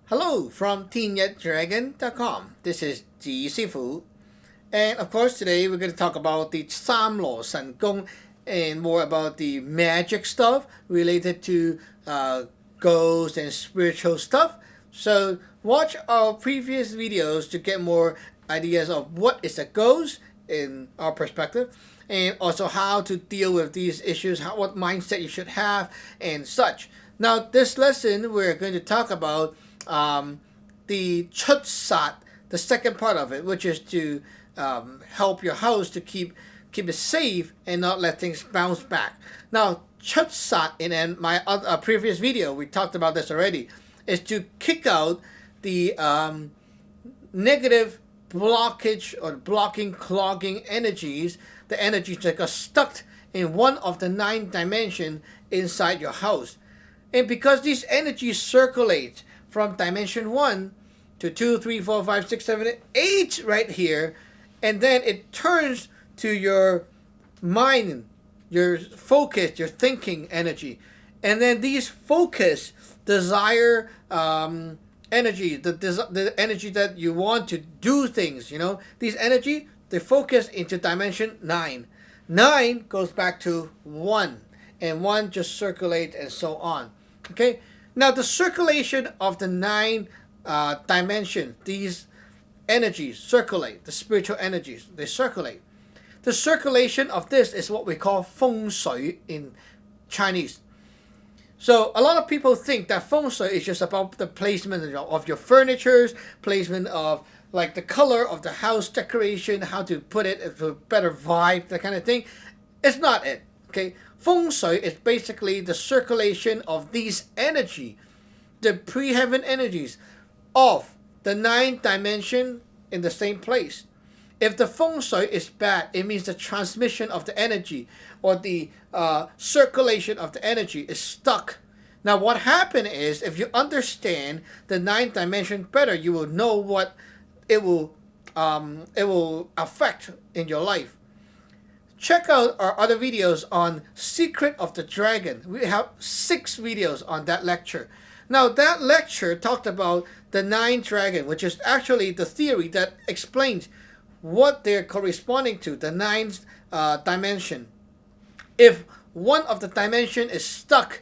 Hello from Yat Dragon.com. This is Ji Sifu. And of course, today we're going to talk about the Saam Law Sun Gung and more about the magic stuff related to ghosts and spiritual stuff. So, watch our previous videos to get more ideas of what is a ghost in our perspective, and also how to deal with these issues, what mindset you should have, and such. Now, this lesson we're going to talk about the Chut-Saat, the second part of it, which is to help your house to keep it safe and not let things bounce back. Now, Chut-Saat, in my previous video, we talked about this already, is to kick out the negative blockage or blocking, clogging energies, the energies that got stuck in one of the 9 dimensions inside your house. And because these energies circulate from dimension 1 to 2, 3, 4, 5, 6, 7, 8 right here, and then it turns to your mind, your focus, your thinking energy. And then these focus, desire energy, the energy that you want to do things, these energy, they focus into dimension 9. 9 goes back to 1, and 1 just circulate and so on. Okay? Now, the circulation of the 9 dimensions, these energies circulate, the spiritual energies, they circulate. The circulation of this is what we call feng shui in Chinese. So, a lot of people think that feng shui is just about the placement of your furniture, placement of like the color of the house decoration, how to put it for a better vibe, that kind of thing. It's not it. Okay? Feng shui is basically the circulation of these energy, the pre-heaven energies of the 9 dimension in the same place. If the feng shui is bad, it means the transmission of the energy or the circulation of the energy is stuck. Now, what happened is, if you understand the 9 dimension better, you will know what it will affect in your life. Check out our other videos on Secret of the Dragon. We have 6 videos on that lecture. Now, that lecture talked about the 9 dragon, which is actually the theory that explains what they're corresponding to, the 9th dimension. If one of the dimension is stuck,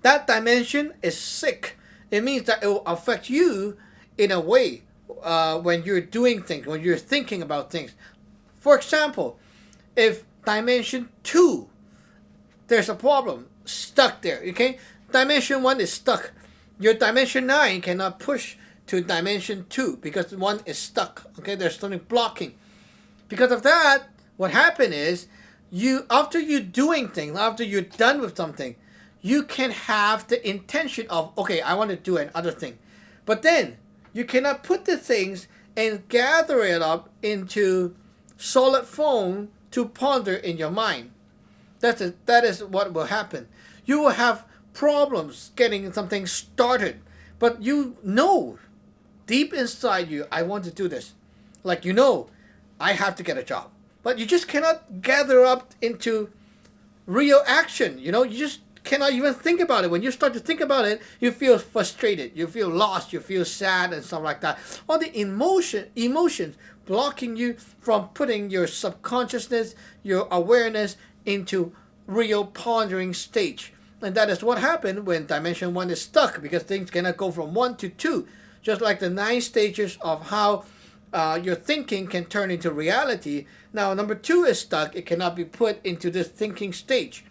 that dimension is sick. It means that it will affect you in a way when you're doing things, when you're thinking about things. For example, if dimension 2, there's a problem, stuck there, okay? Dimension 1 is stuck. Your dimension 9 cannot push to dimension 2 because 1 is stuck, okay? There's something blocking. Because of that, what happened is, after you're doing things, after you're done with something, you can have the intention of, okay, I want to do another thing. But then, you cannot put the things and gather it up into solid form to ponder in your mind. That is what will happen. You will have problems getting something started, but you know deep inside you, I want to do this. Like, I have to get a job, but you just cannot gather up into real action. You just cannot even think about it. When you start to think about it, you feel frustrated, you feel lost, you feel sad and stuff like that. All the emotions blocking you from putting your subconsciousness, your awareness into real pondering stage. And that is what happened when dimension 1 is stuck, because things cannot go from 1 to 2. Just like the 9 stages of how your thinking can turn into reality. Now, number 2 is stuck. It cannot be put into this thinking stage.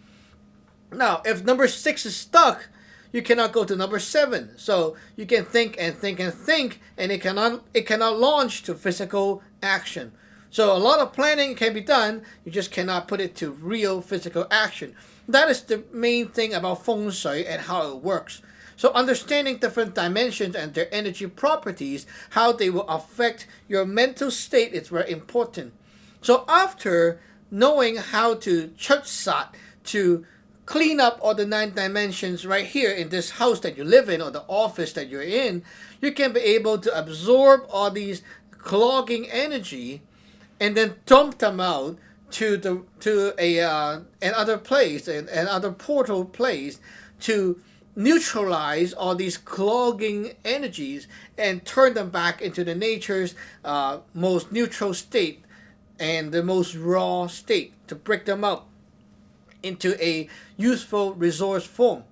Now, if number 6 is stuck, you cannot go to number 7. So you can think and think and think, and it cannot launch to physical action. So a lot of planning can be done. You just cannot put it to real physical action. That is the main thing about feng shui and how it works. So understanding different dimensions and their energy properties, how they will affect your mental state, is very important. So after knowing how to Chut-Saat, to clean up all the 9 dimensions right here in this house that you live in or the office that you're in, you can be able to absorb all these clogging energy and then dump them out to another place, another portal place, to neutralize all these clogging energies and turn them back into the nature's most neutral state and the most raw state, to break them up into a useful resource form.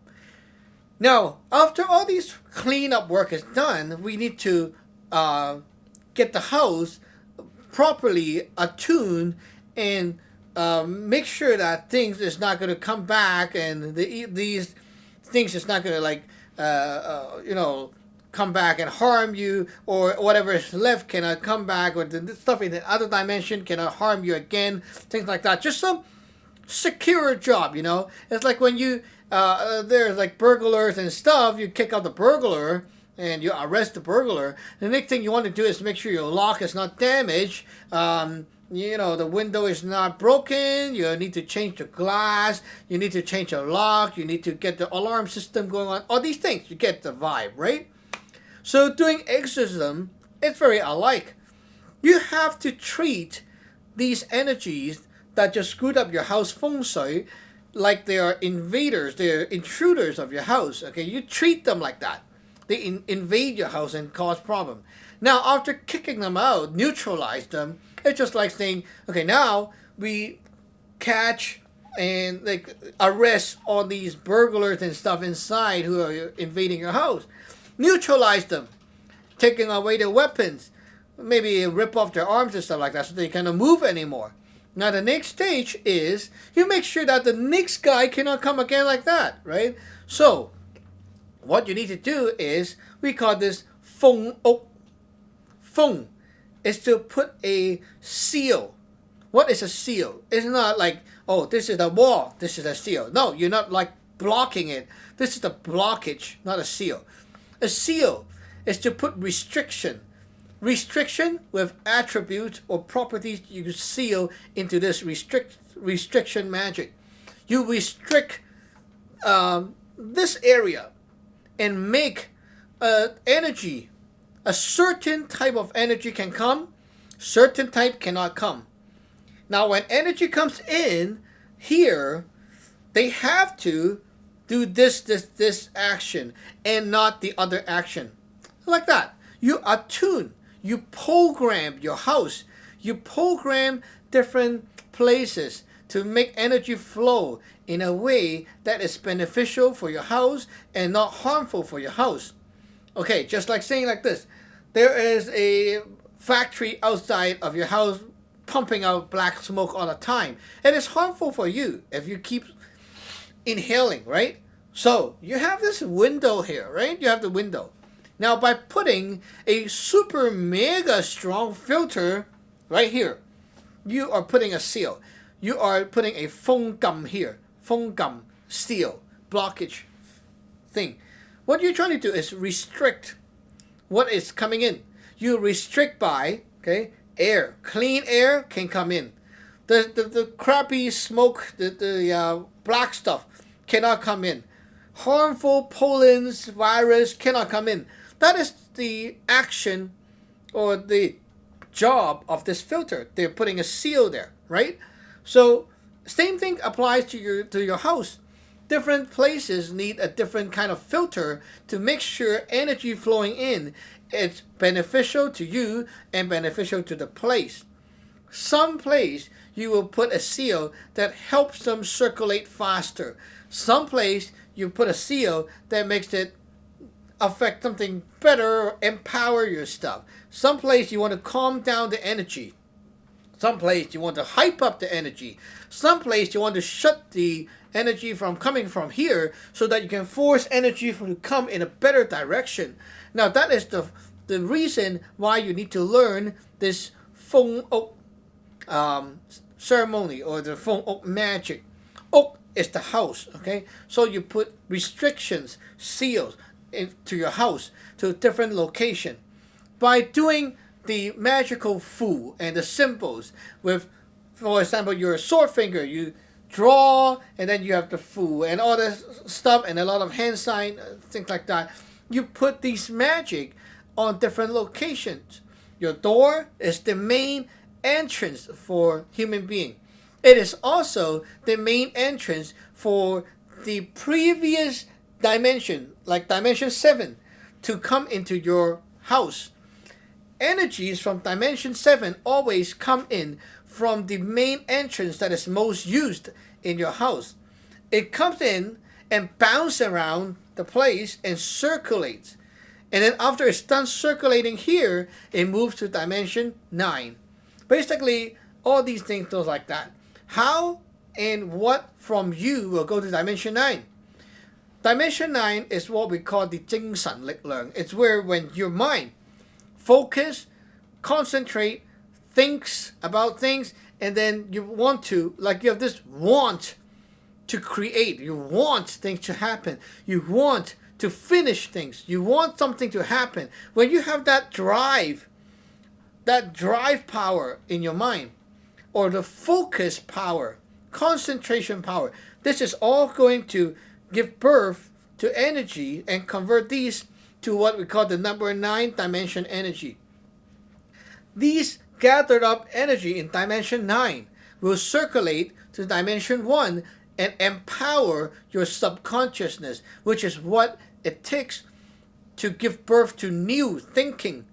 Now, after all these cleanup work is done, we need to get the house properly attuned and make sure that things is not going to come back, and these things is not going to come back and harm you, or whatever is left cannot come back, or the stuff in the other dimension cannot harm you again, things like that. Just some secure job, It's like when you there's like burglars and stuff, you kick out the burglar and you arrest the burglar. The next thing you want to do is make sure your lock is not damaged. The window is not broken. You need to change the glass. You need to change the lock. You need to get the alarm system going on. All these things, you get the vibe, right? So doing exorcism, it's very alike. You have to treat these energies that just screwed up your house feng shui like they are invaders, they're intruders of your house. Okay, you treat them like that. They invade your house and cause problem. Now, after kicking them out, neutralize them, it's just like saying, okay, now we catch and arrest all these burglars and stuff inside who are invading your house. Neutralize them, taking away their weapons, maybe rip off their arms and stuff like that so they cannot move anymore. Now the next stage is you make sure that the next guy cannot come again like that, right? So what you need to do is, we call this feng ok. Feng is to put a seal. What is a seal? It's not like, oh, this is the wall, this is a seal. No, you're not like blocking it. This is the blockage, not a seal. A seal is to put restriction. Restriction with attributes or properties you seal into this restriction magic. You restrict this area and make energy. A certain type of energy can come, certain type cannot come. Now when energy comes in here, they have to do this action and not the other action. Like that. You attune. You program your house. You program different places to make energy flow in a way that is beneficial for your house and not harmful for your house. Okay, just like saying like this. There is a factory outside of your house pumping out black smoke all the time. And it's harmful for you if you keep inhaling, right? So you have this window here, right? You have the window. Now, by putting a super mega strong filter right here, you are putting a seal. You are putting a feng gum here. Feng gum, seal, blockage thing. What you're trying to do is restrict what is coming in. You restrict by, air. Clean air can come in. The crappy smoke, the black stuff cannot come in. Harmful pollens, virus cannot come in. That is the action or the job of this filter. They're putting a seal there, right? So same thing applies to your house. Different places need a different kind of filter to make sure energy flowing in is beneficial to you and beneficial to the place. Some place you will put a seal that helps them circulate faster. Some place you put a seal that makes it affect something better or empower your stuff. Some place you want to calm down the energy. Some place you want to hype up the energy. Some place you want to shut the energy from coming from here so that you can force energy to come in a better direction. Now that is the reason why you need to learn this feng ok ceremony or the feng ok magic. Ok is the house, okay? So you put restrictions, seals into your house to a different location. By doing the magical fu and the symbols with, for example, your sword finger, you draw and then you have the fu and all this stuff and a lot of hand sign, things like that. You put these magic on different locations. Your door is the main entrance for human being. It is also the main entrance for the previous dimension, like dimension 7, to come into your house. Energies from dimension 7 always come in from the main entrance that is most used in your house. It comes in and bounces around the place and circulates. And then after it's done circulating here, it moves to dimension 9. Basically, all these things goes like that. How and what from you will go to dimension 9? Dimension 9 is what we call the 精神力量. It's where when your mind focus, concentrate, thinks about things, and then you want to, like you have this want to create. You want things to happen. You want to finish things. You want something to happen. When you have that drive power in your mind, or the focus power, concentration power, this is all going to give birth to energy and convert these to what we call the number 9 dimension energy. These gathered up energy in dimension 9 will circulate to dimension 1 and empower your subconsciousness, which is what it takes to give birth to new thinking,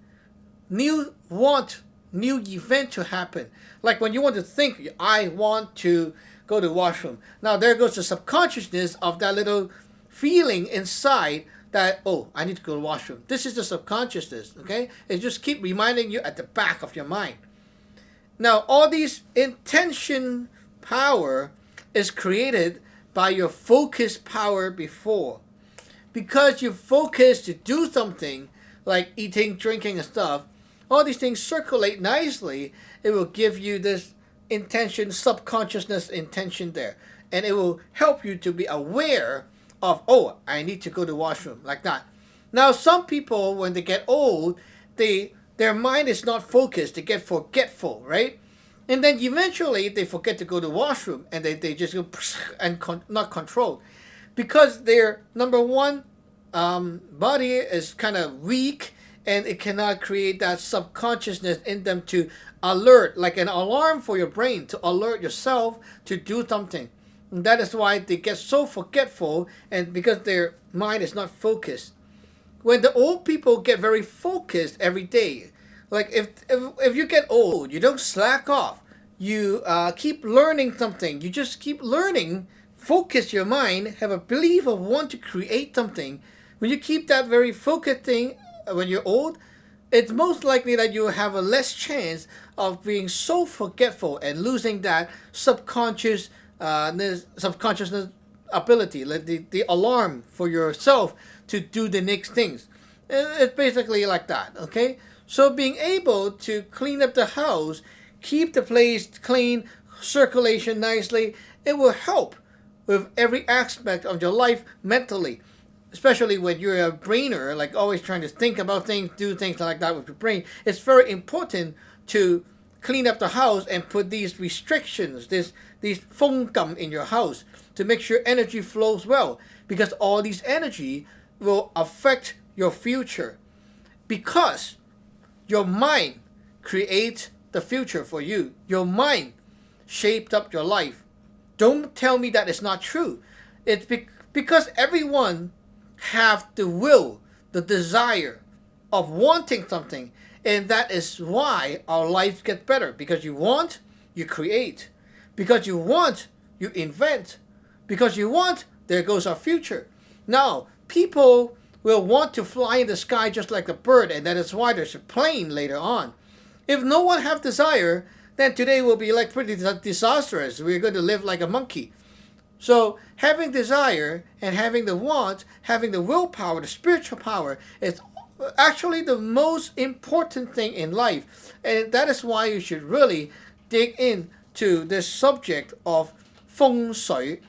new want, new event to happen. Like when you want to think, I want to go to the washroom. Now there goes the subconsciousness of that little feeling inside that, oh, I need to go to the washroom. This is the subconsciousness, okay? It just keep reminding you at the back of your mind. Now, all these intention power is created by your focus power before. Because you focus to do something, like eating, drinking, and stuff, all these things circulate nicely. It will give you this intention, subconsciousness intention there. And it will help you to be aware of, oh, I need to go to the washroom, like that. Now, some people, when they get old, their mind is not focused. They get forgetful, right? And then eventually they forget to go to the washroom, and they just go and not controlled. Because their, number one, body is kind of weak, and it cannot create that subconsciousness in them to alert, like an alarm for your brain, to alert yourself to do something. And that is why they get so forgetful, and because their mind is not focused. When the old people get very focused every day, like if you get old, you don't slack off. You keep learning something. You just keep learning. Focus your mind. Have a belief of want to create something. When you keep that very focused thing when you're old, it's most likely that you will have a less chance of being so forgetful and losing that subconsciousness ability, like the alarm for yourself to do the next things. It's basically like that, okay? So being able to clean up the house, keep the place clean, circulation nicely, it will help with every aspect of your life mentally. Especially when you're a brainer, like always trying to think about things, do things like that with your brain. It's very important to clean up the house and put these restrictions, these fengam in your house to make sure energy flows well, because all these energy will affect your future, because your mind creates the future for you. Your mind shaped up your life. Don't tell me that it's not true. It's because everyone have the will, the desire of wanting something, and that is why our lives get better. Because you want, you create. Because you want, you invent. Because you want, there goes our future. Now, people will want to fly in the sky just like a bird, and that is why there's a plane later on. If no one have desire, then today will be like pretty disastrous. We're going to live like a monkey. So having desire and having the want, having the willpower, the spiritual power, is actually the most important thing in life. And that is why you should really dig into this subject of feng shui.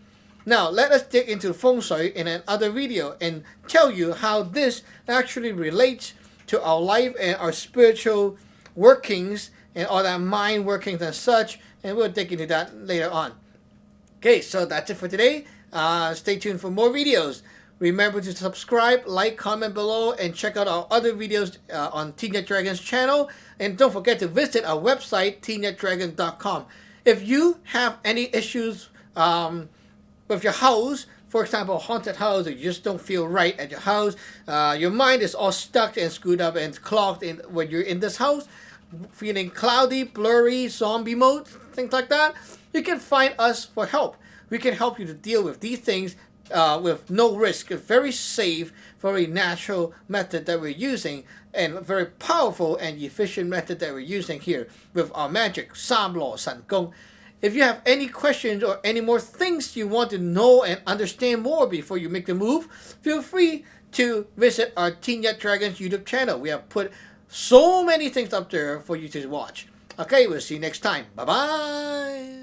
Now, let us dig into feng shui in another video and tell you how this actually relates to our life and our spiritual workings and all that mind workings and such. And we'll dig into that later on. Okay, so that's it for today. Stay tuned for more videos. Remember to subscribe, like, comment below, and check out our other videos on Yat Dragon's channel. And don't forget to visit our website, yatdragon.com. If you have any issues with your house, for example, a haunted house, or you just don't feel right at your house, your mind is all stuck and screwed up and clogged in when you're in this house, feeling cloudy, blurry, zombie mode, things like that, you can find us for help. We can help you to deal with these things with no risk. A very safe, very natural method that we're using, and a very powerful and efficient method that we're using here with our magic, Saam Law Sun Gung. If you have any questions or any more things you want to know and understand more before you make the move, feel free to visit our Teen Yat Dragon's YouTube channel. We have put so many things up there for you to watch. Okay, we'll see you next time. Bye-bye.